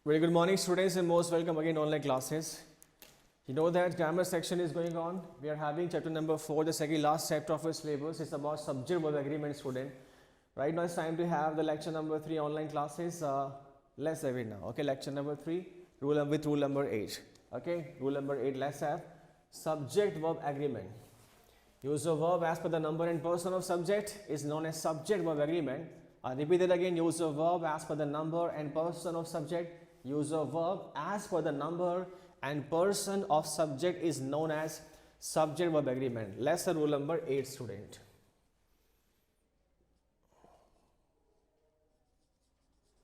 Very good morning, students, and most welcome again online classes. You know that grammar section is going on. We are having chapter number 4, the second last chapter of our syllabus. It's about subject verb agreement, student. Right now it's time to have the lecture number 3 online classes. Let's have it now. Okay, lecture number 3, with rule number 8. Okay, rule number 8, let's have subject verb agreement. Use of verb as per the number and person of subject is known as subject verb agreement. I repeat it again. Use of verb as per the number and person of subject. Use of verb as per the number and person of subject is known as subject verb agreement. Lesson rule number 8, student.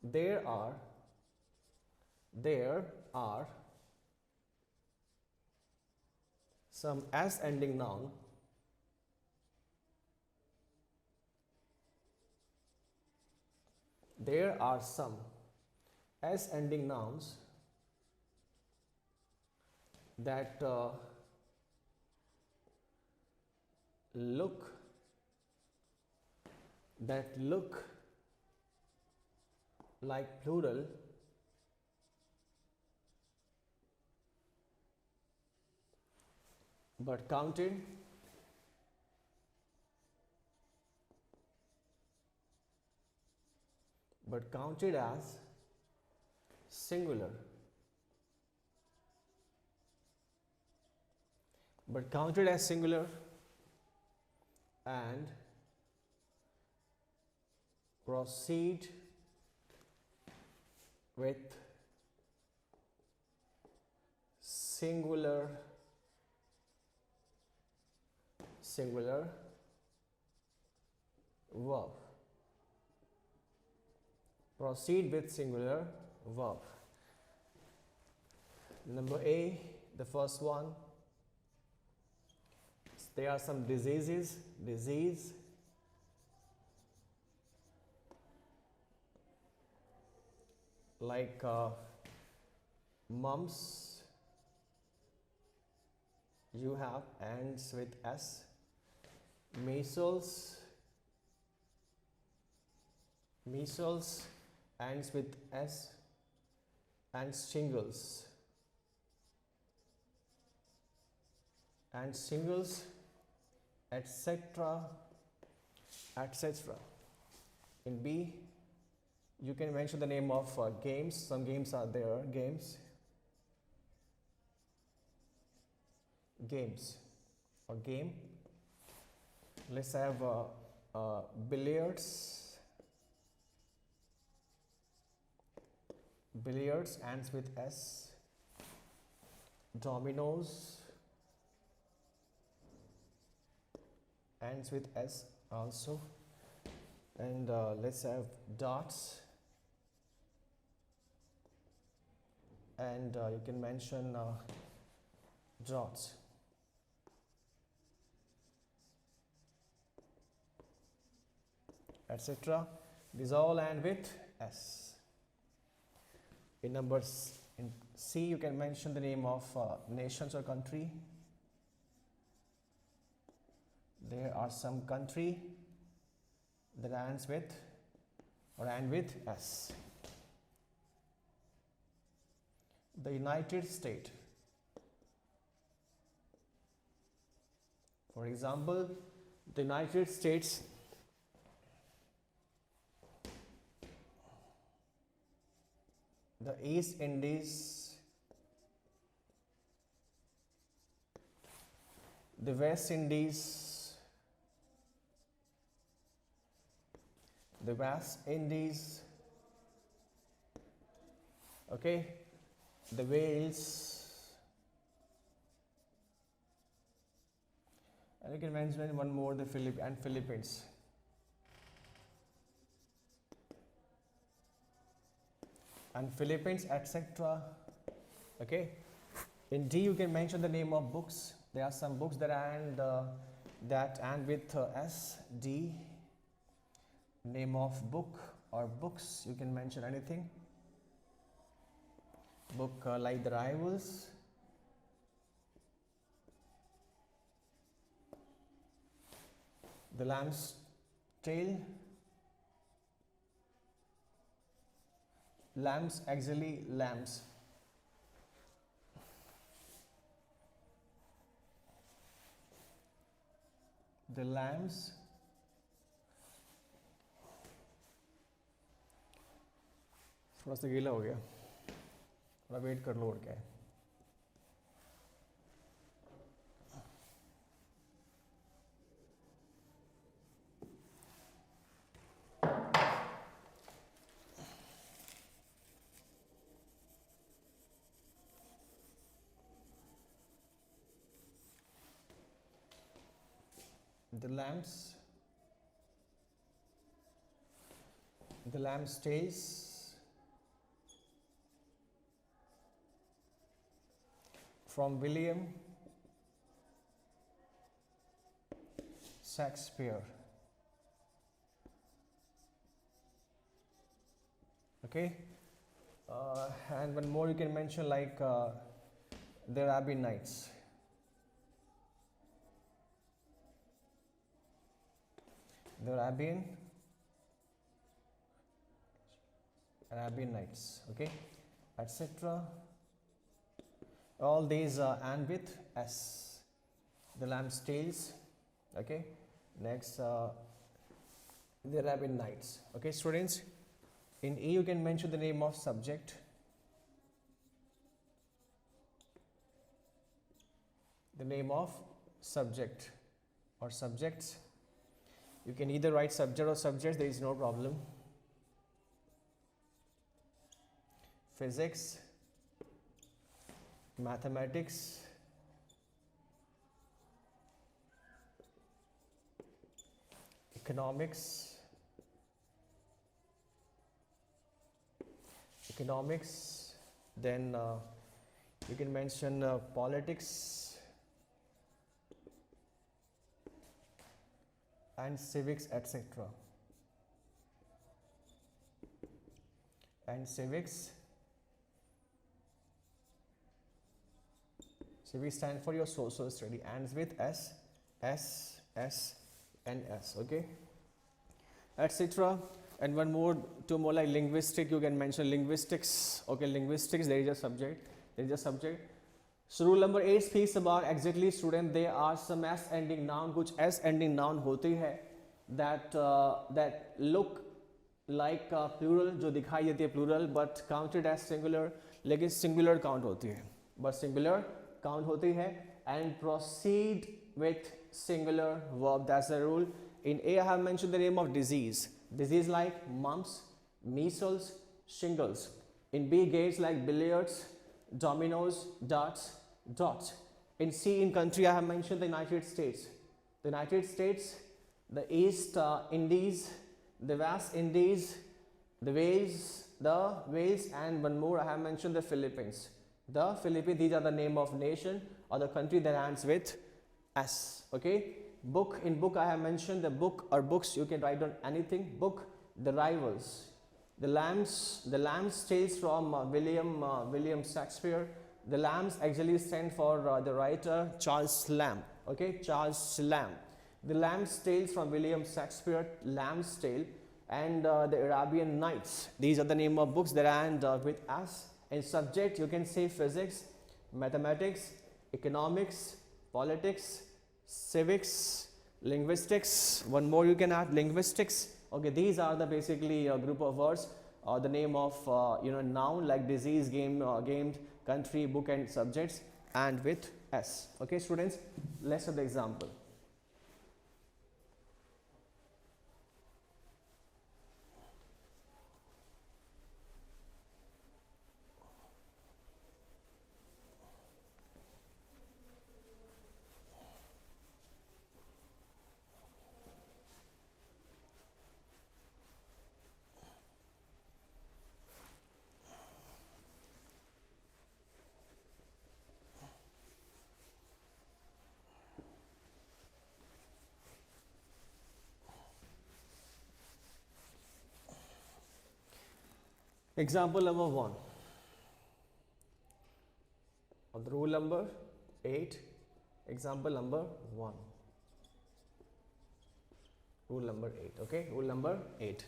There are some s ending noun there are some s ending nouns that look like plural but counted as singular and proceed with singular verb. Proceed with singular verb. Number A, the first one. There are some disease like mumps, you have ends with S, measles ends with S, and shingles etc. In B, you can mention the name of games. Some games are there. Games or game. Let's have billiards ends with S. Dominoes ends with S also. And let's have darts, and you can mention draughts. Etc. These all end with S. In numbers, in C, you can mention the name of nations or country. There are some country that ends with or end with S. The United States. For example, the United States the East Indies, the West Indies, the West Indies, okay, the Wales, and you can mention one more, the Philippines. And Philippines, etc. Okay. In D, you can mention the name of books. There are some books that end with S. D. Name of book or books. You can mention anything. Book like The Rivals. The Lamb's Tale. Lambs, actually lambs. The lambs थोड़ा सा गीला हो गया, थोड़ा wait कर लो और क्या है. The lamb's tails from William Shakespeare. Okay, and one more you can mention, like the Arabian Nights. The Arabian Nights, okay, etc. All these and with S. The lamb's tails, okay. Next, the Arabian Nights, okay, students. In A, you can mention the name of subject. The name of subject or subjects. You can either write subject or subjects, there is no problem. Physics, mathematics, economics, then you can mention politics and civics, etc. And civics stand for your social study, ends with S, and S, okay, etc. And one more, two more, like linguistic, you can mention linguistics, okay, linguistics, there is a subject, So rule number 8 speaks about exactly, student, there are some S ending noun, कुछ S ending noun होती है that look like plural, जो दिखाई देती है plural, but counted as singular, लेकिन singular count होती है, and proceed with singular verb. That's the rule. In A, I have mentioned the name of disease like mumps, measles, shingles. In B, games like billiards, dominoes, darts, dots. In C, in country, I have mentioned the United States, the East Indies, the West Indies, the Wales, and one more, I have mentioned the Philippines. These are the name of nation or the country that ends with S, okay. Book, in book I have mentioned the book or books, you can write on anything. Book, the rivals. The lamb's tales from William Shakespeare. The lambs actually stand for the writer Charles Lamb, okay, Charles Lamb. The lamb's tales from William Shakespeare, Lamb's Tale, and the Arabian Nights. These are the name of books that end with S. In subject, you can say physics, mathematics, economics, politics, civics, linguistics. One more you can add, linguistics. Okay, these are the basically a group of words or the name of noun like disease, game, country, book, and subjects, and with S. Okay, students, let's have the example. Example number 1 of the rule number 8. Example number 1. Rule number 8. Okay, rule number 8.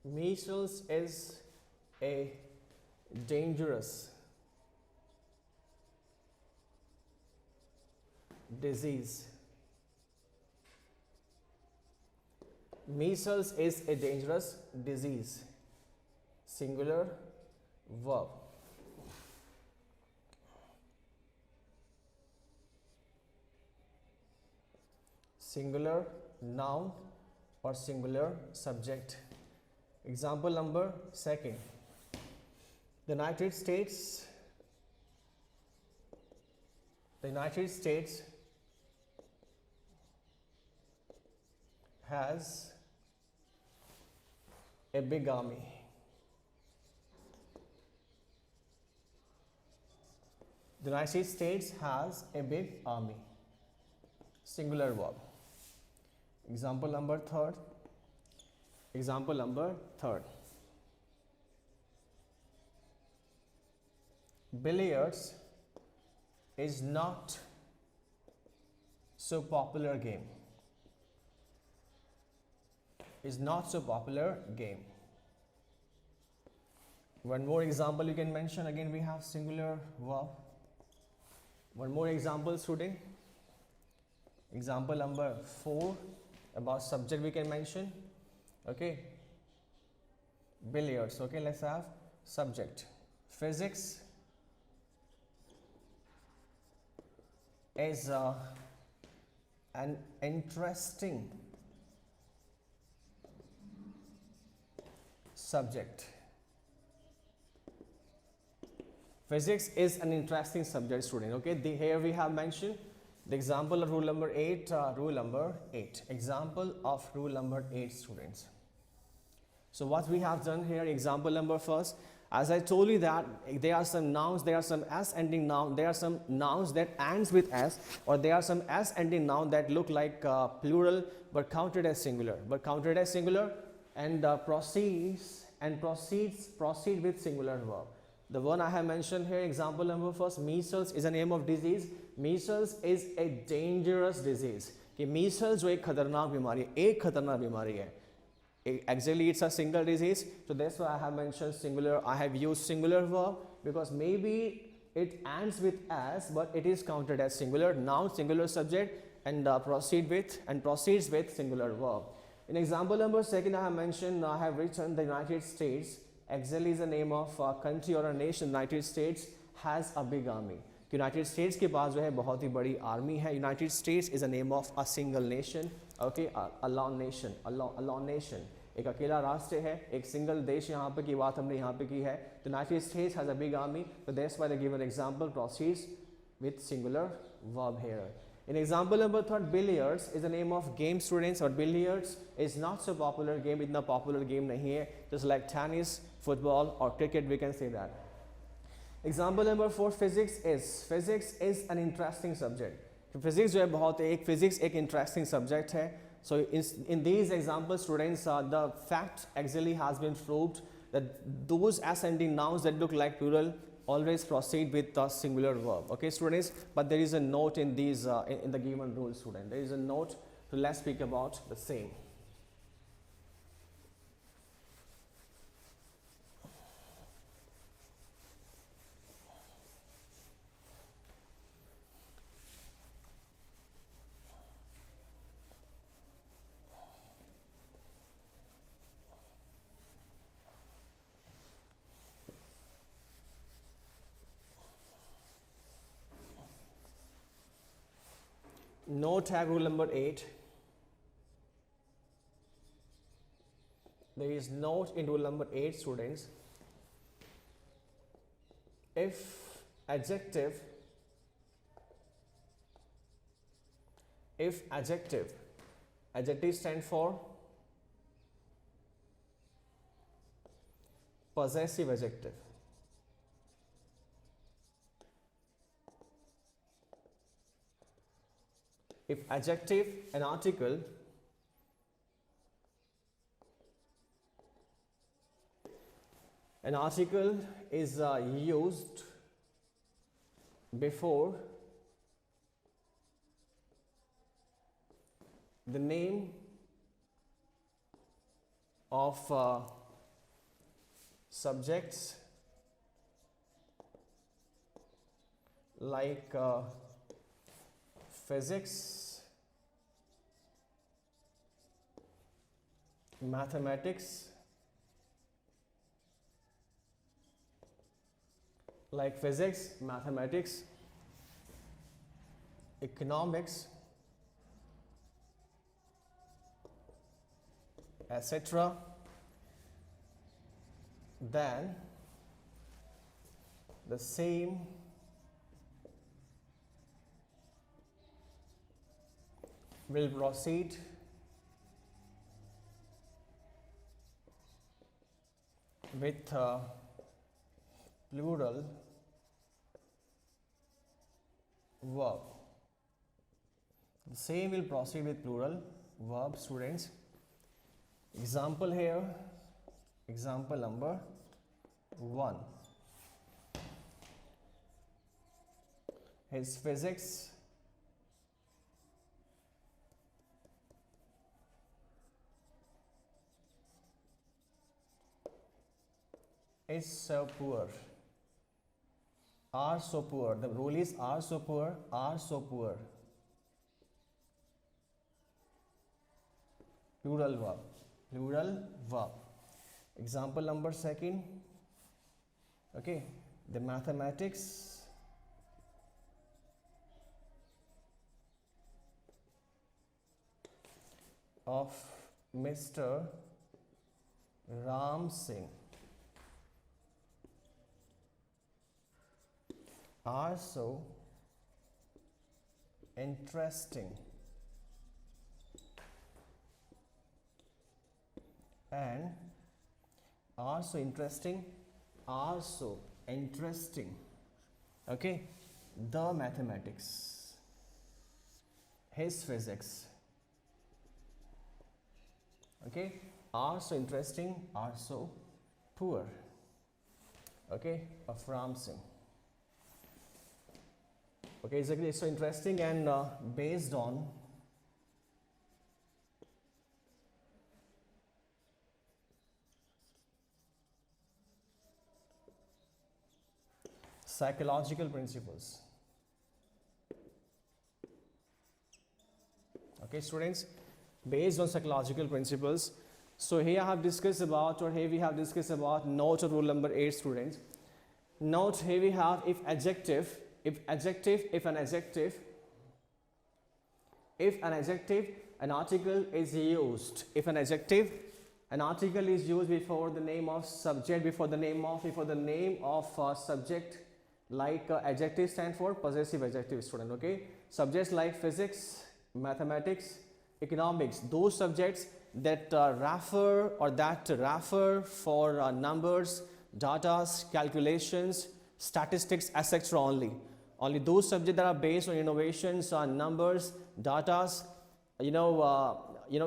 Measles is a dangerous disease. Measles is a dangerous disease. Singular verb. Singular noun or singular subject. Example number second. The United States has a big army. The United States has a big army. Singular verb. Example number third. Billiards is not so popular game. One more example you can mention. Again we have singular verb. One more example, student. Example number 4. About subject we can mention. Okay, billiards. Okay, let's have subject. Physics is an interesting subject. Physics is an interesting subject, student. Okay, here we have mentioned the example of rule number 8. Example of rule number 8, students. So what we have done here, example number first, as I told you that there are some nouns, there are some s ending noun, there are some nouns that ends with s, or there are some s ending noun that look like plural but counted as singular, and proceed with singular verb. The one I have mentioned here, example number first, measles is a name of disease. Measles is a dangerous disease. कि measles जो एक खतरनाक बीमारी है, Actually it's a single disease, so that's why I have mentioned singular. I have used singular verb because maybe it ends with s, but it is counted as singular noun, singular subject, and proceeds with singular verb. In example number second, I have written the United States. Actually is the name of a country or a nation. United States has a big army. United States के पास जो है बहुत ही बड़ी army है. United States is a name of a single nation. Okay, a lone nation. एक अकेला राष्ट्र है, एक सिंगल देश यहाँ पे की बात हमने यहाँ पे की है. The United States has a big army, so that's why they give an example proceeds with singular verb here. In example number third, billiards is the name of game, students, but billiards is not so popular game. इतना popular game नहीं है, just like tennis, football or cricket, we can say that. Example number 4, physics is an interesting subject. Physics जो है बहुत physics एक interesting subject है. So in these examples, students, the fact actually has been proved that those ascending nouns that look like plural always proceed with the singular verb. Okay, students, but there is a note in these in the given rule, student. There is a note, so let's speak about the same. No tag rule number 8. There is note in rule number 8, students. If adjective stand for possessive adjective. If adjective, an article, is used before the name of subjects like physics, mathematics, economics, etc., then the same will proceed with plural verb. The same will proceed with plural verb, students. Example here, example number 1. His physics is so poor. Are so poor. The rule is are so poor, are so poor. Plural verb. Plural verb. Example number 2. Okay. The mathematics of Mr. Ram Singh are so interesting and are so interesting, okay. The mathematics, his physics, okay, are so interesting, are so poor, okay, of Ram Singh. Okay, it's so interesting and based on psychological principles. Okay, students, based on psychological principles. So here I have discussed about, or here we have discussed about note of rule number 8, students. Note here we have if an adjective, an article is used. If an adjective, an article is used before the name of subject, before the name of subject, like adjective stand for possessive adjective, student. Okay, subjects like physics, mathematics, economics, those subjects that refer for numbers, data, calculations, statistics, etc. Only those subjects that are based on innovations, on numbers, data,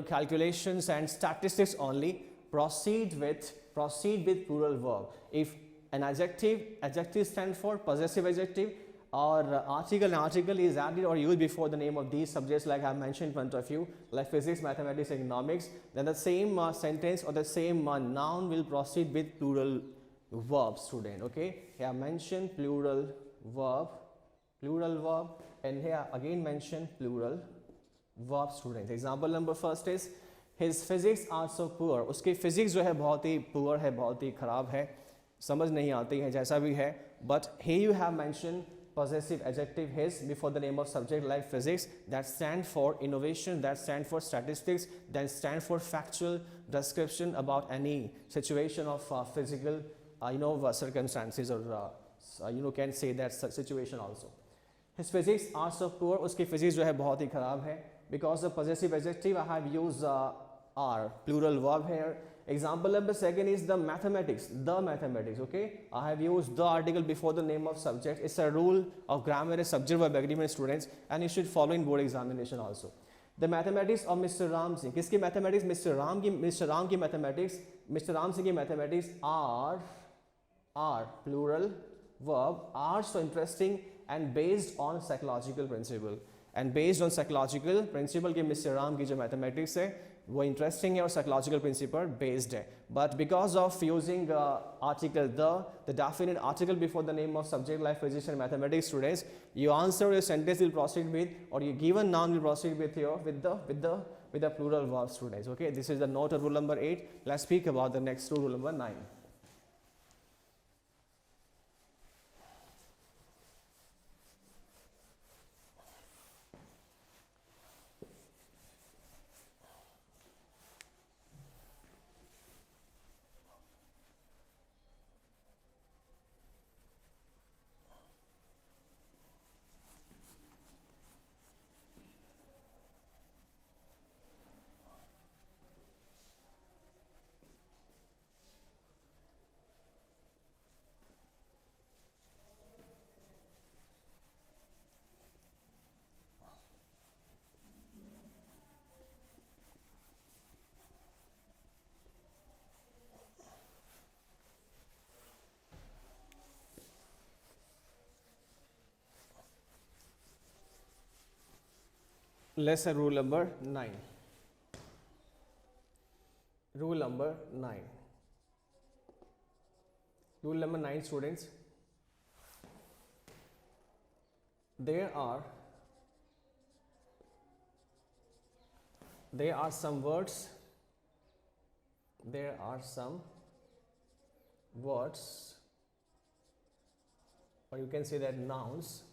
calculations and statistics only proceed with plural verb. If an adjective stands for possessive adjective, or an article is added or used before the name of these subjects, like I have mentioned in front of you, like physics, mathematics, economics, then the same sentence or the same noun will proceed with plural verb, student. Okay, here mentioned plural verb, and here again mentioned plural verb, students. Example number 1 is his physics are so poor. उसकी physics जो है बहुत ही poor है, बहुत ही खराब है, समझ नहीं आती है, जैसा भी है. But here you have mentioned possessive adjective his before the name of subject like physics, that stand for innovation, that stand for statistics, that stand for factual description about any situation of physical circumstances, or can say that situation also. His physics are so poor. उसकी physics जो है बहुत ही खराब है. Because of possessive adjective I have used are, plural verb here. Example number 2 is the mathematics. Okay, I have used the article before the name of subject. It's a rule of grammar and subject verb agreement, students, and you should follow in board examination also. The mathematics of Mr. Ram Singh. किसकी mathematics? Mr. Ram की mathematics. Mr. Ram Singh की mathematics are plural verb, are so interesting and based on psychological principle. And based on psychological principle कि Mr. Ram की जो mathematics है वो interesting है और psychological principle based है. But because of using article the definite article before the name of subject like physics and mathematics students, you answer your sentence will proceed with, or your given noun will proceed with your with the plural verb students. Okay, this is the note of rule number 8. Let's speak about the next rule number 9. Let's say rule number 9. Rule number 9. Rule number 9 students. There are some words. There are some words, or you can say that nouns,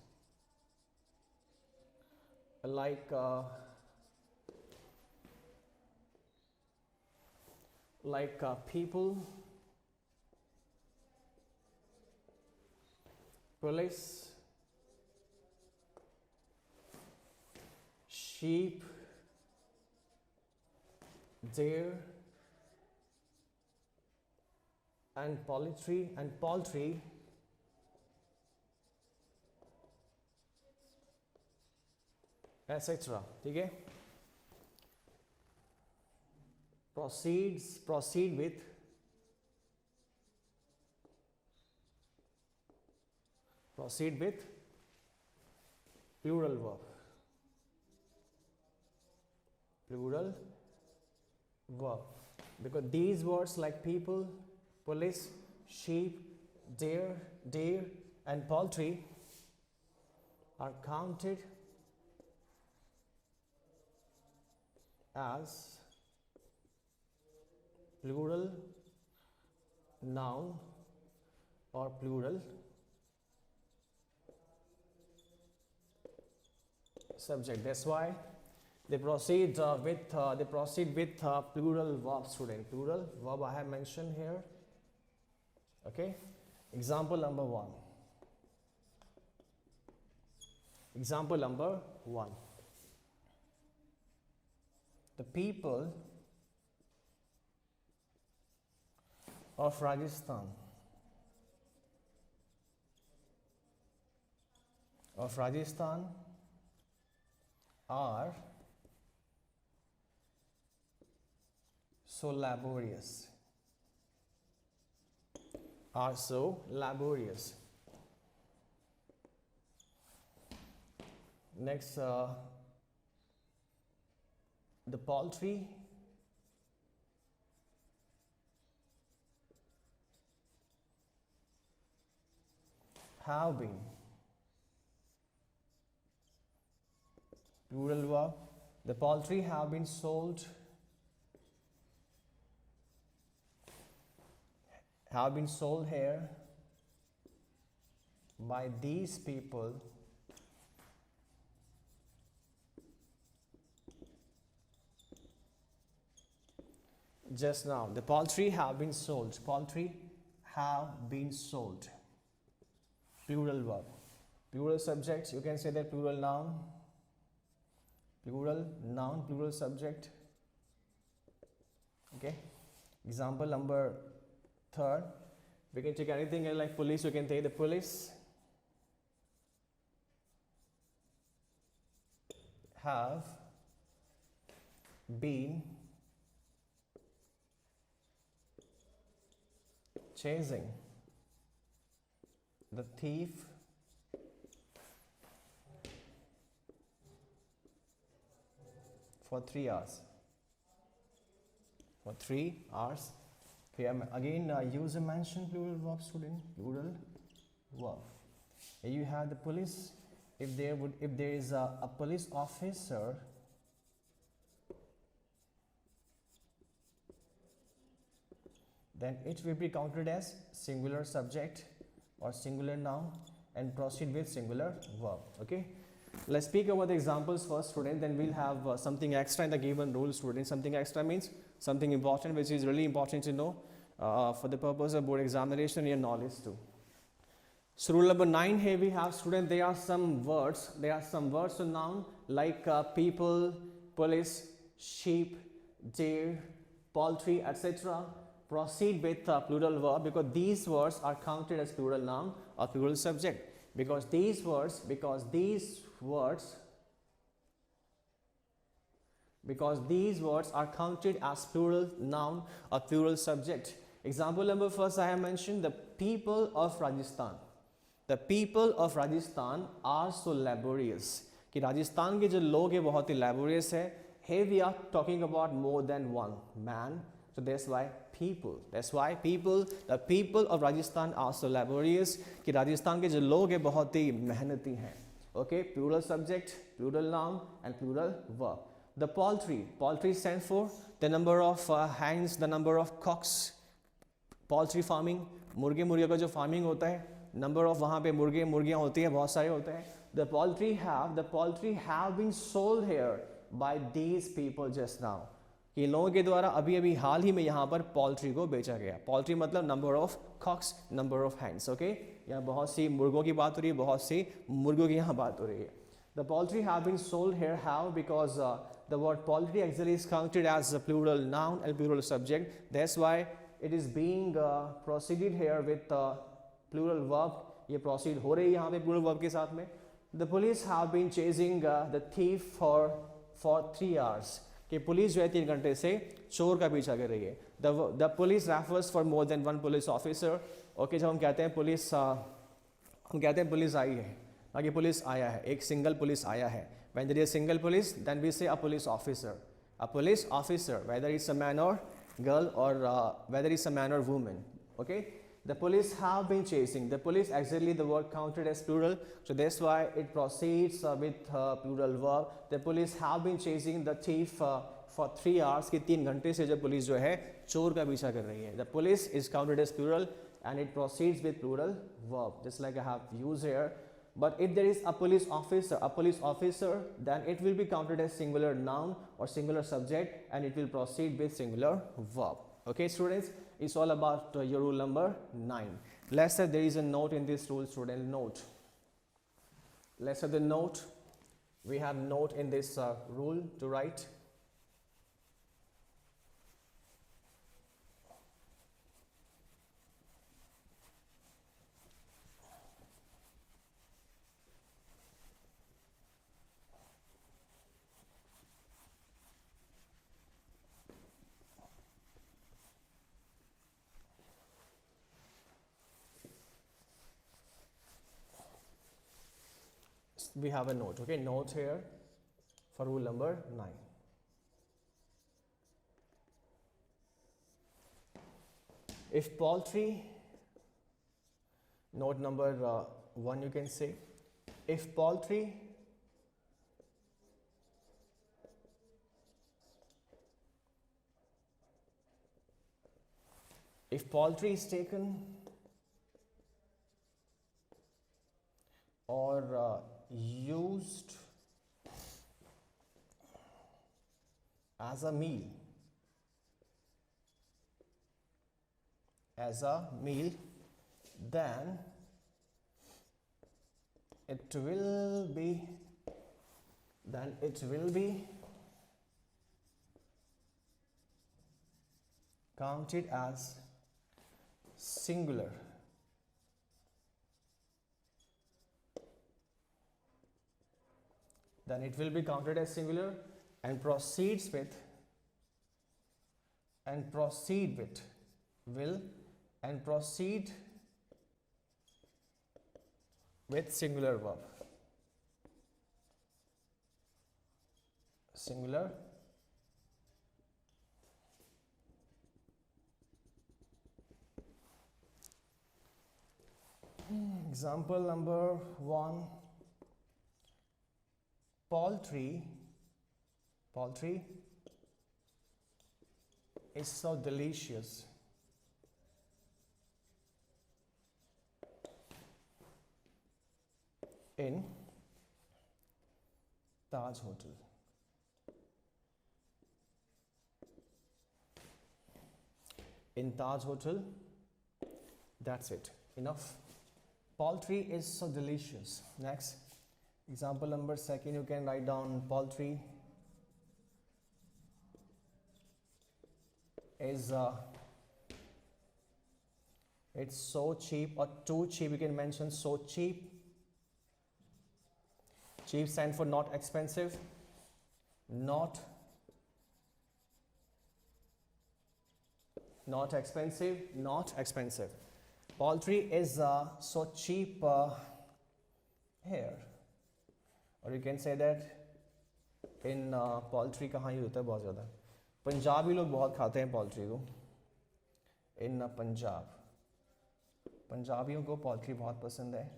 like people, police, sheep, deer, and poultry, etc. ठीक है? Proceed with plural verb. Because these words like people, police, sheep, deer, and poultry are counted as plural noun or plural subject. That's why they proceed with plural verb student. Plural verb I have mentioned here. Okay. Example number 1. The people of Rajasthan are so laborious. Next, the poultry have been, plural verb, the poultry have been sold here by these people just now. The poultry have been sold. Plural verb. Plural subjects, you can say that plural noun, plural subject. Okay. Example number 3. We can take anything like police, you can take the police have been chasing the thief for 3 hours. for 3 hours. Here again use a mention plural verb, student, plural verb. Here you have the police. If there is a police officer, then it will be counted as singular subject or singular noun and proceed with singular verb. Okay, let's speak about the examples first, student, then we'll have something extra in the given rule, student. Something extra means something important which is really important to know for the purpose of board examination and your knowledge too. So rule number 9, here we have, student, there are some words to noun like people, police, sheep, deer, poultry, etc. Proceed with plural verb because these words are counted as plural noun or plural subject. Because these words are counted as plural noun or plural subject. Example number first I have mentioned, the people of Rajasthan. The people of Rajasthan are so laborious. कि राजस्थान के जो लोग हैं बहुत ही laborious है. Here we are talking about more than one man. So that's why people. The people of Rajasthan are so laborious. कि राजस्थान के जो लोग हैं बहुत ही मेहनती हैं. Okay, plural subject, plural noun, and plural verb. The poultry stands for the number of hens, the number of cocks. Poultry farming, मुर्गे मुर्गियों का जो farming होता है, number of वहाँ पे मुर्गे मुर्गियाँ होती है, बहुत सारे होते हैं. The poultry have been sold here by these people just now. कि लोगों के द्वारा अभी अभी हाल ही में यहाँ पर पोल्ट्री को बेचा गया. पोल्ट्री मतलब number of cocks, number of hands. Okay, यहाँ बहुत सी मुर्गों की बात हो रही है, बहुत सी मुर्गों की यहाँ बात हो रही है. The poultry have been sold here. How? Because the word poultry actually is counted as a plural noun and plural subject. That's why it is being proceeded here with plural verb. ये proceed हो रही है यहाँ पे plural verb के साथ में. The police have been chasing the thief for 3 hours. कि पुलिस जो है 3 घंटे से चोर का पीछा कर रही है. The police refers for more than one police officer. Okay, जब हम कहते हैं पुलिस आई है, आगे पुलिस आया है, एक सिंगल पुलिस आया है. When there is a single police, then we say a police officer. A police officer, whether it's a man or girl or whether it's a man or woman. Okay, the police have been chasing. The police, actually the word counted as plural, so that's why it proceeds with plural verb. The police have been chasing the thief for 3 hours. कि 3 घंटे से जब police जो है चोर का पीछा कर रही है. The police is counted as plural and it proceeds with plural verb, just like I have used here. But if there is a police officer, then it will be counted as singular noun or singular subject and it will proceed with singular verb. Okay, students, it's all about your rule number 9. Let's say there is a note in this rule, student. Note. Let's say the note. We have note in this rule to write. We have a note. Okay, note here for rule number 9. If poultry, note number 1 you can say, if poultry is taken or used as a meal, then it will be counted as singular. Then it will be counted as singular and proceed with singular verb. Singular Example number 1. Poultry is so delicious in Taj Hotel. In Taj Hotel, that's it. Enough. Poultry is so delicious. Next. Example number 2, you can write down poultry is it's so cheap or too cheap. You can mention so cheap. Cheap stands for not expensive. Not expensive. Poultry is so cheap here. और you can say that in poultry कहाँ use होता है बहुत ज़्यादा. पंजाबी लोग बहुत खाते हैं पोल्ट्री को. इन पंजाब पंजाबियों को पोल्ट्री बहुत पसंद है.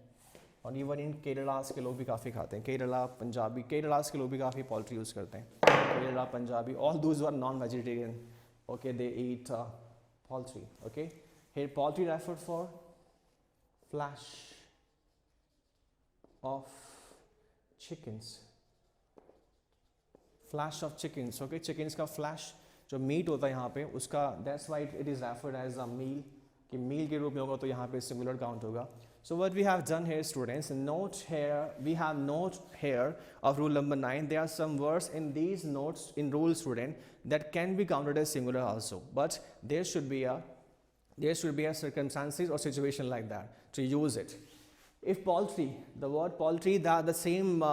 और इवन इन केरलास के लोग भी काफ़ी खाते हैं. केरला पंजाबी केरलास के लोग भी काफ़ी पोल्ट्री यूज़ करते हैं. Kerala Punjabi all those are non vegetarian. Okay they eat poultry. Okay, here poultry referred for flesh of chickens. Flesh of chickens. Okay, chickens का flesh जो meat होता है यहाँ पे उसका that's why it is referred as a meal. कि meal के रूप में होगा तो यहाँ पे singular count होगा. So what we have done here, students, note here, we have note here of rule number 9. There are some words in these notes in rule, student, that can be counted as singular also, but there should be a circumstances or situation like that to use it. If poultry, the word poultry, that the same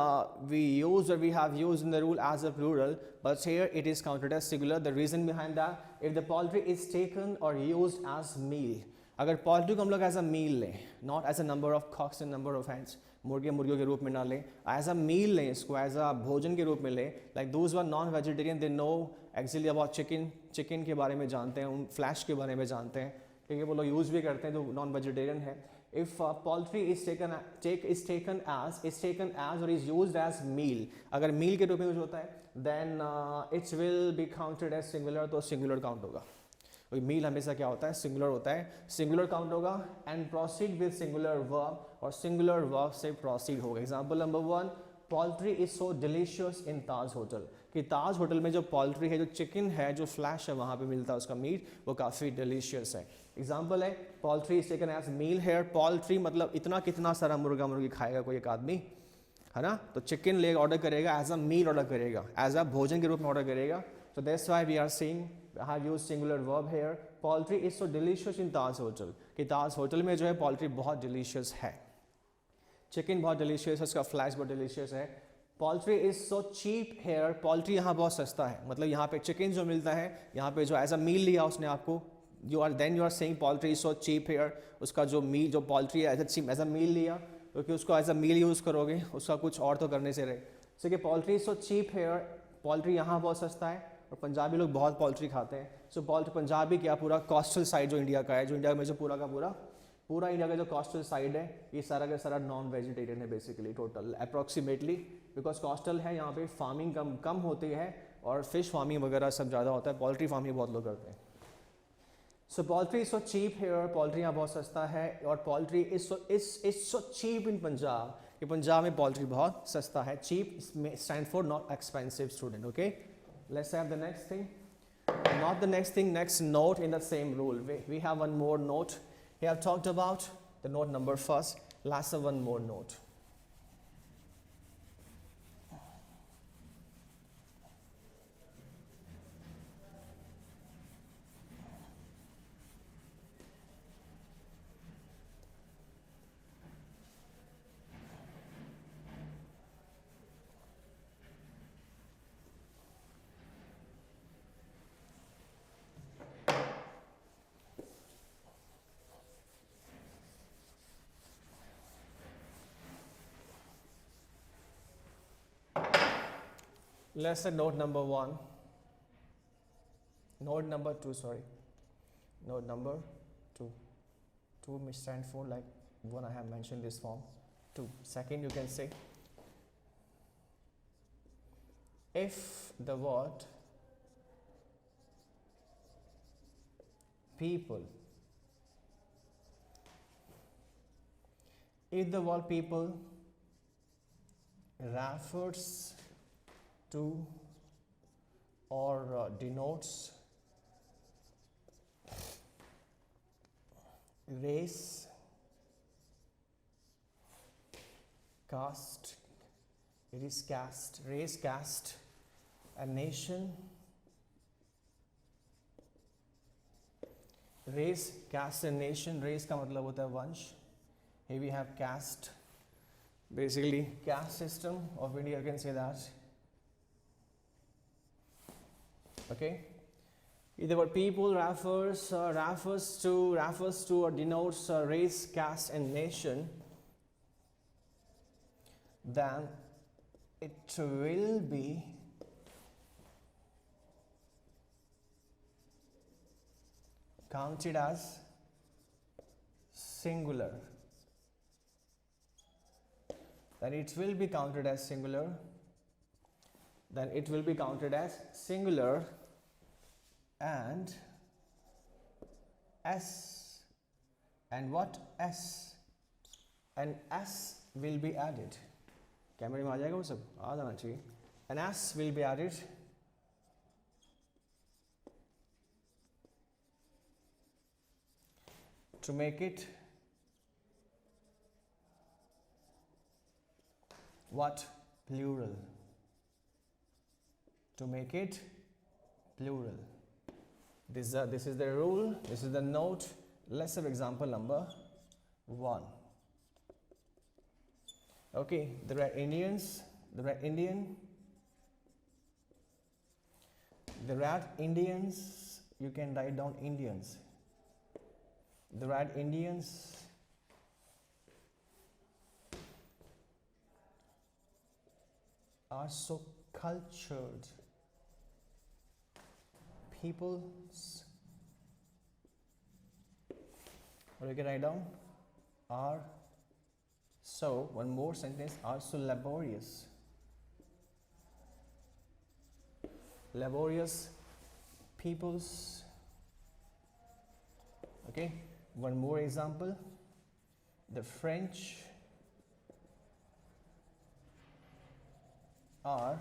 we use or we have used in the rule as a plural, but here it is counted as singular. The reason behind that, if the poultry is taken or used as meal, अगर poultry को हम लोग as a meal लें, not as a number of cocks and number of hens, मुर्गियों के रूप में ना लें, as a meal लें, इसको as a भोजन के रूप में लें, like those who are non-vegetarian, they know actually about chicken के बारे में जानते हैं, उन flesh के बारे में जानते हैं, क्योंकि वो लोग यूज़ भी करते हैं जो non-vegetarian है. If poultry is taken as or is used as meal, अगर meal के रूप में यूज होता है, then it will be counted as singular, तो singular count होगा. मील हमेशा क्या होता है, सिंगुलर होता है, सिंगुलर काउंट होगा. And proceed with singular verb, और सिंगुलर वर्ब से प्रोसीड होगा. Example number 1, poultry is so delicious in Taj hotel. कि ताज होटल में जो पोल्ट्री है, जो चिकन है, जो फ्लैश है वहाँ पे मिलता है उसका मीट, वो काफ़ी डिलीशियस है. एग्जाम्पल है poultry is taken as meal here. Poultry मतलब इतना कितना सारा मुर्गी खाएगा कोई एक आदमी, है ना. तो चिकन ले ऑर्डर करेगा, एज अ मील ऑर्डर करेगा, एज अ भोजन के रूप में ऑर्डर करेगा. So that's why we are seeing I have used singular verb here. Poultry is so delicious in Taj Hotel. कि ताज होटल में जो है पोल्ट्री बहुत डिलीशियस है. चिकन बहुत डिलीशियस है, उसका फ्लैश बहुत डिलीशियस है. Poultry is so cheap here. Poultry यहाँ बहुत सस्ता है, मतलब यहाँ पे चिकन जो मिलता है यहाँ पे जो एज अ मील लिया उसने आपको, you are saying poultry is so cheap here. उसका जो मील जो पोल्ट्री है एज अ मील लिया, क्योंकि उसको एज अ मील यूज़ करोगे, उसका कुछ और तो करने से रहे. सो कि poultry is so cheap here. Poultry यहाँ बहुत सस्ता है और पंजाबी लोग बहुत पोल्ट्री खाते हैं. सो पोल्ट्री पंजाबी क्या पूरा कोस्टल साइड जो इंडिया का है, जो इंडिया में जो पूरा का पूरा इंडिया का जो कोस्टल साइड है, ये सारा का सारा नॉन वेजिटेरियन है basically total approximately. Because coastal है, यहाँ पे फार्मिंग कम होती है और फिश फार्मिंग वगैरह सब ज़्यादा होता है. पोल्ट्री फार्मिंग बहुत लोग करते हैं. So poultry is so cheap here. Poultry यहाँ बहुत सस्ता है. और poultry is so cheap in Punjab, कि पंजाब में पोल्ट्री बहुत सस्ता है. Cheap stand for not expensive, student. Okay, let's have the next thing. Not the next thing, next note in the same rule. We have one more note. We have talked about the note number first. Let's have one more note. Let's say note number 1. Note number 2, sorry. Note number 2. 2 may stand for like One, I have mentioned this form. Two, second, you can say if the word people, if the word people refers to or denotes race, caste, it is caste, race, caste, and nation. Race, caste and nation. Race का मतलब होता है वंश. Here we have caste, basically caste system of India, you can say that. Okay. If the word people refers to or denotes race, caste, and nation, then it will be counted as singular. Then it will be counted as singular. Then it will be counted as singular, and S, and what S, and S will be added. कैमरे में आ जाएगा वो सब? आ जाना चाहिए. An S will be added to make it what? Plural. To make it plural. This is the rule, this is the note. Let's have example number 1. Okay, the red Indians, the red Indians, you can write down Indians. The red Indians are so cultured peoples, or you can write down are so, one more sentence, are so laborious peoples. Okay, one more example, the French are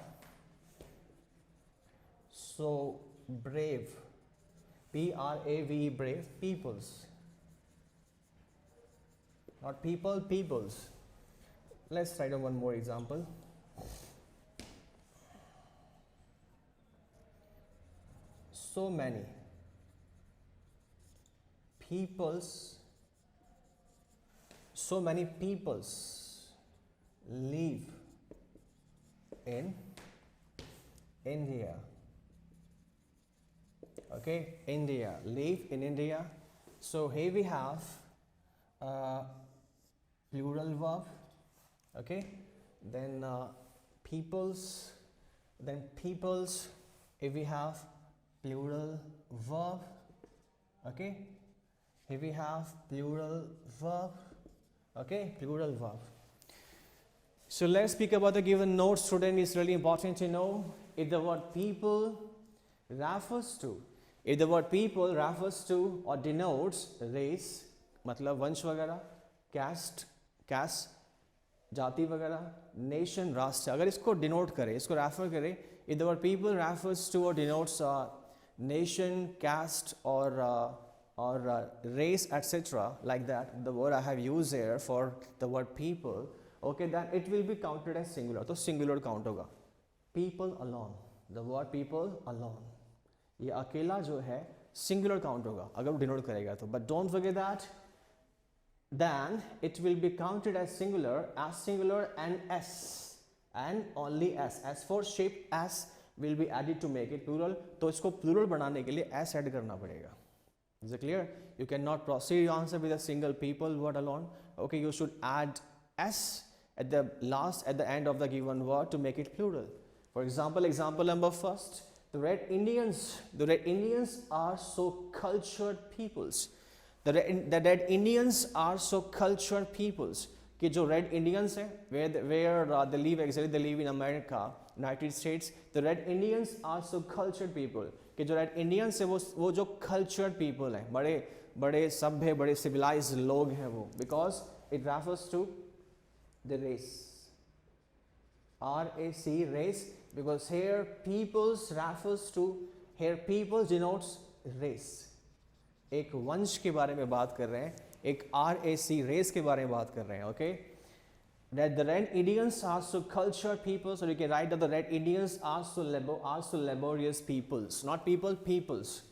so brave, B-R-A-V-E, brave peoples, not people, peoples. Let's write down one more example. So many peoples live in India. Okay, India, live in India. So here we have plural verb. Okay, then peoples, if we have plural verb. Okay, here we have plural verb. Okay, plural verb. So let's speak about the given note, student. It's really important to know if the word people refers to or denotes race, मतलब वंश वगैरह, caste, जाति वगैरह, nation, राष्ट्र, अगर इसको denote करे, इसको refer करे, if the word people refers to or denotes nation, caste, or race, etc., like that, the word I have used here for the word people, okay, then it will be counted as singular. तो singular count होगा. People alone, the word people alone, ये अकेला जो है singular count होगा अगर वो denote करेगा तो. But don't forget that then it will be counted as singular and S, and only S. As for shape, S will be added to make it plural. तो इसको plural बनाने के लिए S add करना पड़ेगा. Is it clear? You cannot proceed your answer with a single people word alone. Okay, you should add S at the end of the given word to make it plural. For example, example number first, the red Indians are so cultured peoples. The red Indians are so cultured peoples. कि जो red Indians हैं, where they live actually, they live in America, United States. The red Indians are so cultured people. कि जो red Indians हैं वो जो cultured people हैं, बड़े सभ्य, बड़े civilized लोग हैं वो. Because it refers to the race. R-A-C, race. Because here peoples refers to, here peoples denotes race. एक वंश के बारे में बात कर रहे हैं, एक RAC race के बारे में बात कर रहे हैं. Okay, that the red Indians are so cultured people, so you can write that the red Indians are so laborious peoples, not peoples.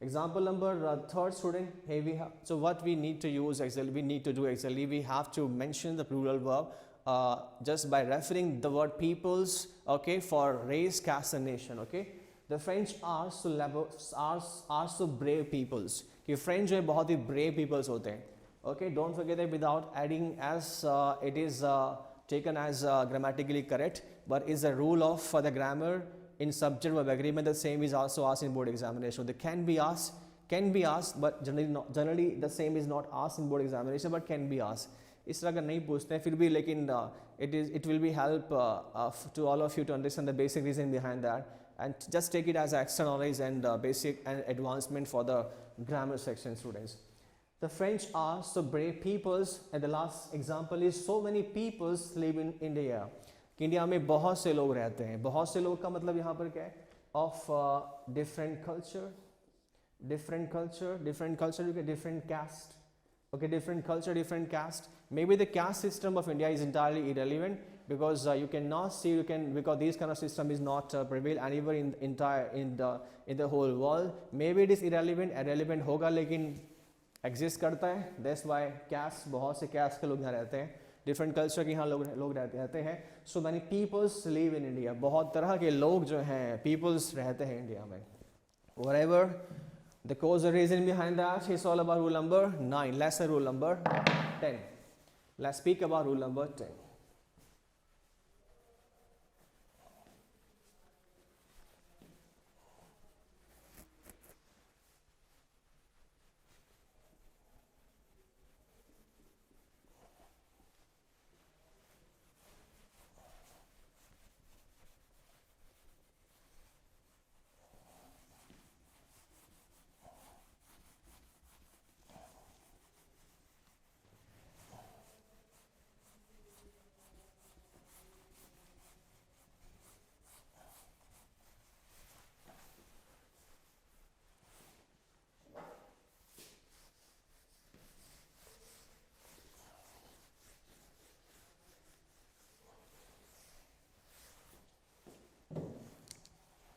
Example number third, student. Here we have, so what we need to use actually, we have to mention the plural verb just by referring the word peoples, okay, for race, caste and nation. Okay, the French are so brave peoples. कि French जो है बहुत ही brave peoples होते हैं. Okay, don't forget that without adding as it is taken as grammatically correct, but is a rule of for the grammar in subject verb agreement. The same is also asked in board examination. They can be asked, but generally the same is not asked in board examination, but can be asked. इस तरह का नहीं पूछते हैं, फिर भी लेकिन it will be help to all of you to understand the basic reason behind that, and just take it as extra knowledge and basic and advancement for the grammar section, students. The French are so brave peoples, and the last example is so many peoples live in India. कि India में बहुत से लोग रहते हैं. बहुत से लोग का मतलब यहाँ पर क्या है? Of different culture, different caste. Okay, different culture, different caste. Maybe the caste system of India is entirely irrelevant, because you cannot see, because this kind of system is not prevail anywhere in the whole world. Maybe it is irrelevant होगा, लेकिन exist करता है. That's why caste, बहुत से caste के लोग यहाँ रहते हैं. Different culture के यहाँ लोग रहते हैं. So many peoples live in India. बहुत तरह के लोग जो हैं peoples रहते हैं इंडिया में. Whatever the cause or reason behind that is all about rule number 9. Let's say rule number 10. Let's speak about rule number 10.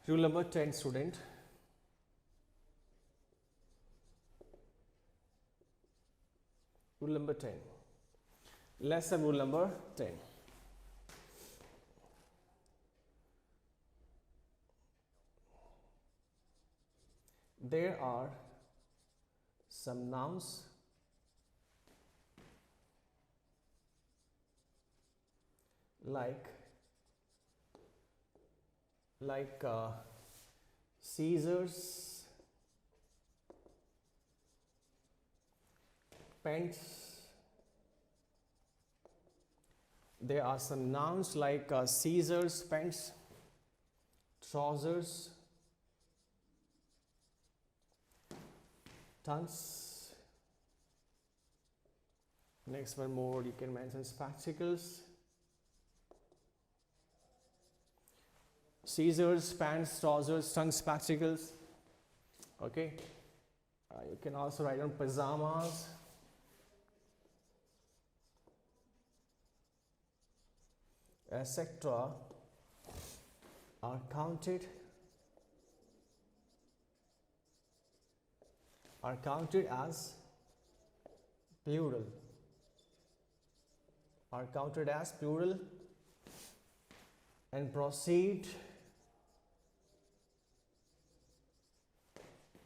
Rule number 10, student. Rule number 10. Lesson rule number 10. There are some nouns like scissors, pants. There are some nouns like scissors, pants, trousers, tongues. Next one more, you can mention spectacles. Scissors, pants, trousers, tongue, spectacles. Okay. You can also write down pajamas, etc. are counted as plural. Are counted as plural and proceed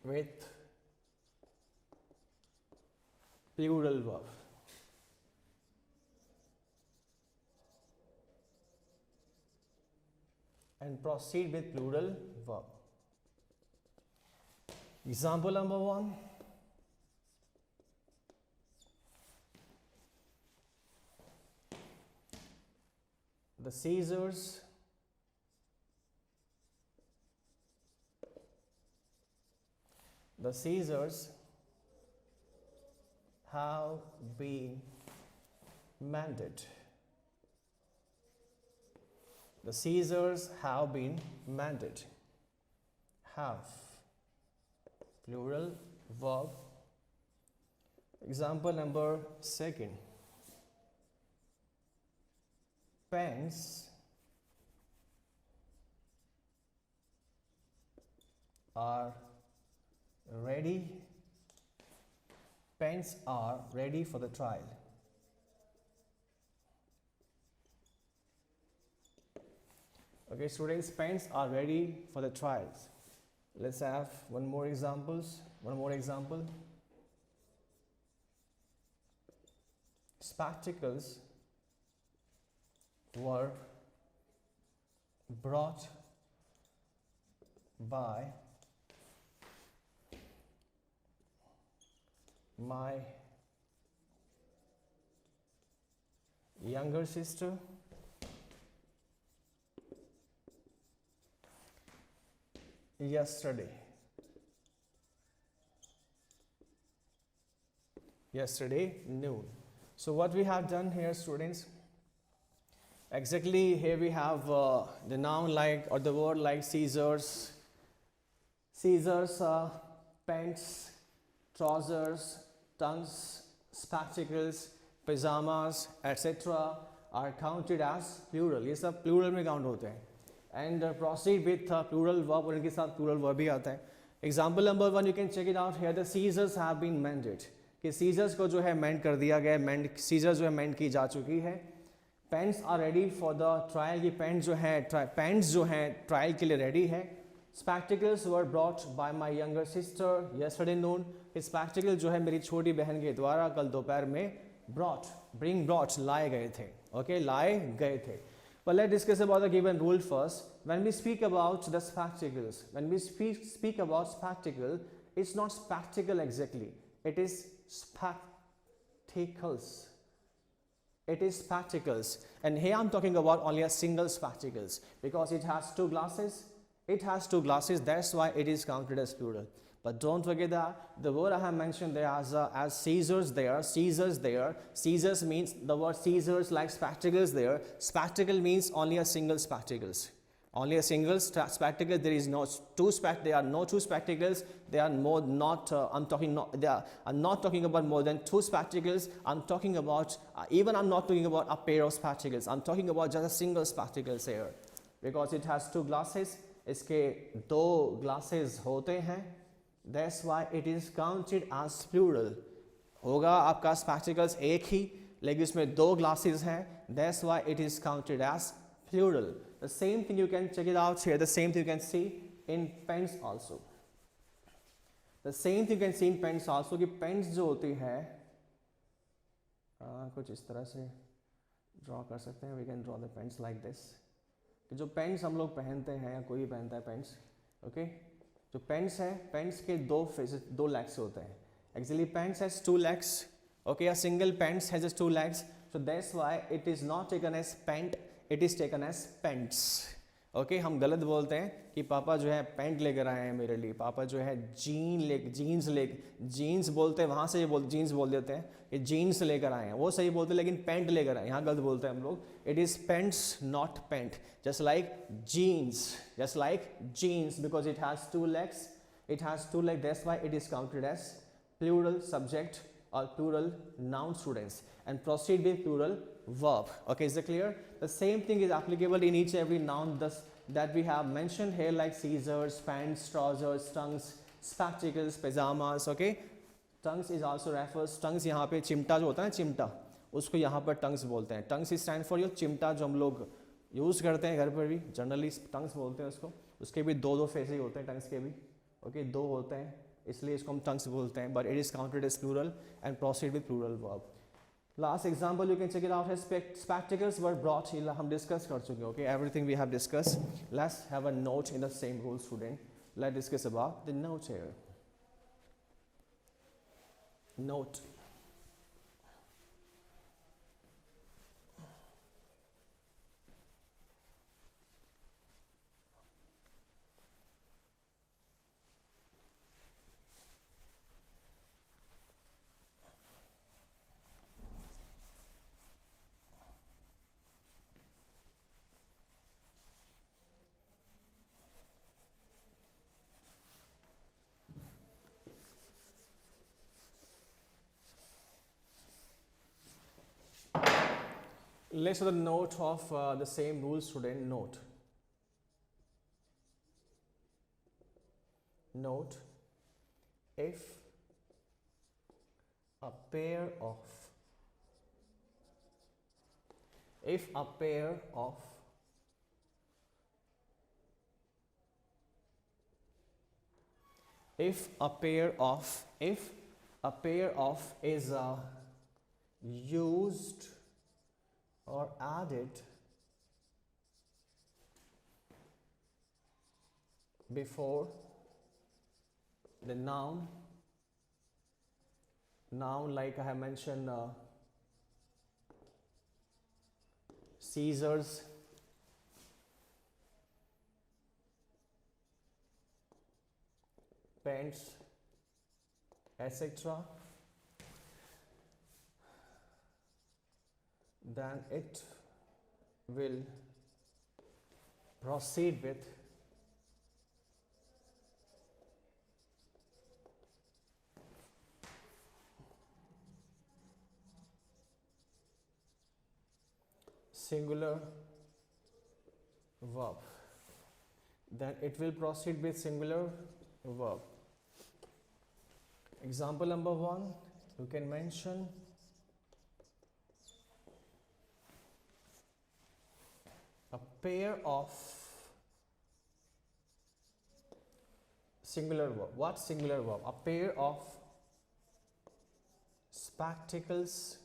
with plural verb. And proceed with plural verb. Example number 1. The Caesars have been mended. The Caesars have been mended. Have, plural verb. Example number 2. Pens are ready. Pens are ready for the trial. Okay, students, pens are ready for the trials. Let's have one more example. Spectacles were brought by my younger sister yesterday noon. So what we have done here, students, exactly here we have the noun like, or the word like Caesars, pants, trousers, tongues, spectacles, pajamas, etc. are counted as plural. ये सब plural में count होते हैं. And proceed with plural verb, और इनके साथ plural verb भी आता है. Example number 1, you can check it out here. The Caesars have been mended. कि Caesars को जो है mend कर दिया गया, Caesars जो है mend की जा चुकी है. Pens are ready for the trial. ये pens जो है trial के लिए ready है. Spectacles were brought by my younger sister yesterday noon. Spectacles जो है मेरी छोटी बहन के द्वारा कल दोपहर में brought लाए गए थे. Okay, लाए गए थे. But let's discuss about the given rule first. When we speak about the spectacles, it's not spectacle exactly. It is spectacles. And here I'm talking about only a single spectacles because it has two glasses. That's why it is counted as plural. But don't forget that the word I have mentioned there as Caesars there. Caesars means the word Caesars like spectacles there. Spectacle means only a single spectacles. Only a single spectacle. There is no two There are no two spectacles. They are more not. I'm not talking about more than two spectacles. I'm talking about I'm not talking about a pair of spectacles. I'm talking about just a single spectacles here because it has two glasses. इसके दो glasses होते हैं. That's why it is counted as plural. होगा आपका spectacles एक ही लेकिन इसमें दो glasses हैं. That's why it is counted as plural. The same thing you can check it out here. The same thing you can see in pens also. कि pens जो होती है कुछ इस तरह से draw कर सकते हैं. We can draw the pens like this. कि जो pens हम लोग पहनते हैं या कोई पहनता है pens. Okay. जो पेंस है पेंस के दो legs होते हैं. Actually pens has two legs. Okay, a single pens has just two legs. So that's why it is not taken as pant, it is taken as pants. Okay, हम गलत बोलते हैं कि पापा जो है पैंट लेकर आए हैं मेरे लिए. पापा जो है जीन्स बोलते हैं, वहाँ से ये जीन्स बोल देते हैं कि जीन्स लेकर आए हैं. वो सही बोलते हैं लेकिन पैंट लेकर आए, यहाँ गलत बोलते हैं हम लोग. It is pants, not pant. Just like jeans, because it has two legs. That's why it is counted as plural subject or plural noun, students. And proceed with plural verb. Okay, is it clear? The same thing is applicable in each and every noun that we have mentioned here, like Caesars, pants, trousers, tongues, spectacles, pajamas. Okay, tongues is also refers. Tongues यहाँ पे चिमटा जो होता है चिमटा, उसको यहाँ पर tongues बोलते हैं. Tongues stand for your चिमटा जो हम लोग यूज़ करते हैं घर पर भी. जनरली tongues बोलते हैं उसको. उसके भी दो फेस ही होते हैं tongues के भी. Okay, दो होते हैं इसलिए इसको हम tongues बोलते हैं. But it is counted as plural and proceed with plural verb. Last example you can check it out as spectacles were brought. हम discuss कर चुके हैं. Okay, everything we have discussed. Let's have a note in the same rule, student. Let's discuss about the note here. Note. Let's do the note of the same rule, student. Note. Note, if a pair of if a pair of if a pair of is used or added before the noun like I have mentioned, Caesars, pens, etc., then it will proceed with singular verb. Then it will proceed with singular verb. Example number 1, you can mention a pair of singular verb. What singular verb? A pair of spectacles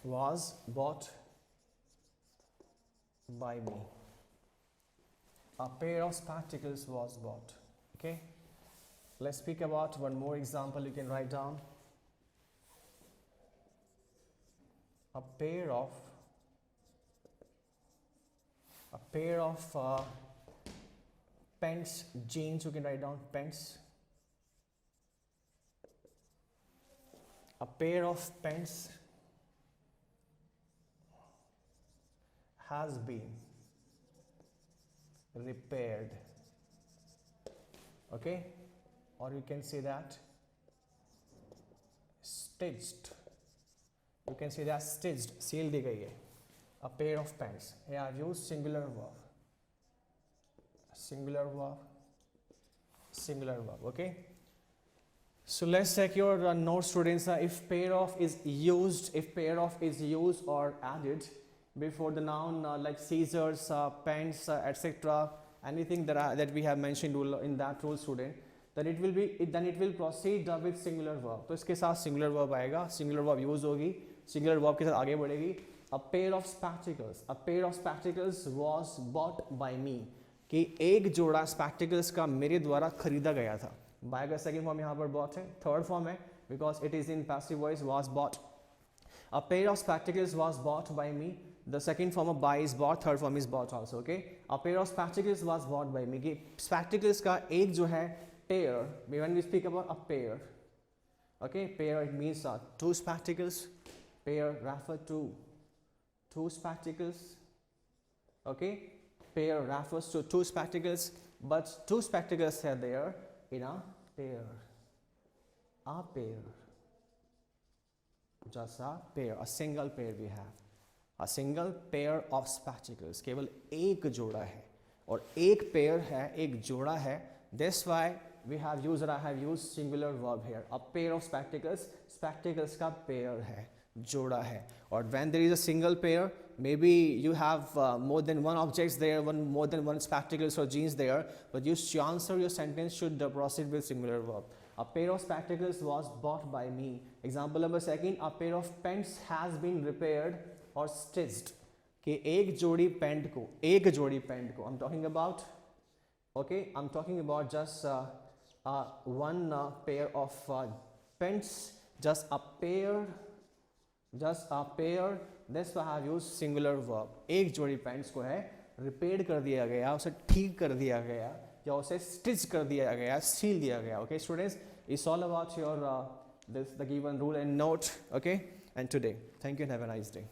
was bought by me. A pair of spectacles was bought. Okay, let's speak about one more example. You can write down a pair of pants, jeans. You can write down pants. A pair of pants has been repaired. Okay, or you can say that stitched. You can say that stitched, seal दी गई है. A pair of pants. Here I've used singular verb. Okay, so let's check your note, students. If pair of is used or added before the noun like Caesars, pants, etc., anything that we have mentioned in that rule, student, then it will proceed with singular verb. तो इसके साथ singular verb आएगा, singular verb use होगी, singular verb के साथ आगे बढ़ेगी. A pair of spectacles was bought by me. कि एक जोड़ा spectacles का मेरे द्वारा खरीदा गया था. By का second form यहाँ पर bought है, third form है because it is in passive voice, was bought. A pair of spectacles was bought by me. The second form of buy is bought, third form is bought also. Okay, a pair of spectacles was bought by me. कि spectacles का एक जो है pair, when we speak about a pair, okay, pair it means two spectacles. Pair refer to two spectacles. Okay, pair refers to two spectacles, but two spectacles are there in a pair. A pair, just a pair, a single pair we have. A single pair of spectacles. केवल एक जोड़ा है और एक pair है, एक जोड़ा है. That's why we have used or I have used singular verb here. A pair of spectacles. Spectacles का pair है, जोड़ा है. Or when there is a single pair, maybe you have more than one objects there, more than one spectacles or jeans there, but you answer your sentence should proceed with singular verb. A pair of spectacles was bought by me. Example number 2, a pair of pants has been repaired or stitched. कि एक जोड़ी pant को I'm talking about, okay, I'm talking about just one pair of pants, just a pair. That's why I have used singular verb. एक जोड़ी pants को है repair कर दिया गया, उसे ठीक कर दिया गया या उसे स्टिच कर दिया गया, सील दिया गया. Okay, students, it's all about your the given rule and note. Okay, and today. Thank you and have a nice day.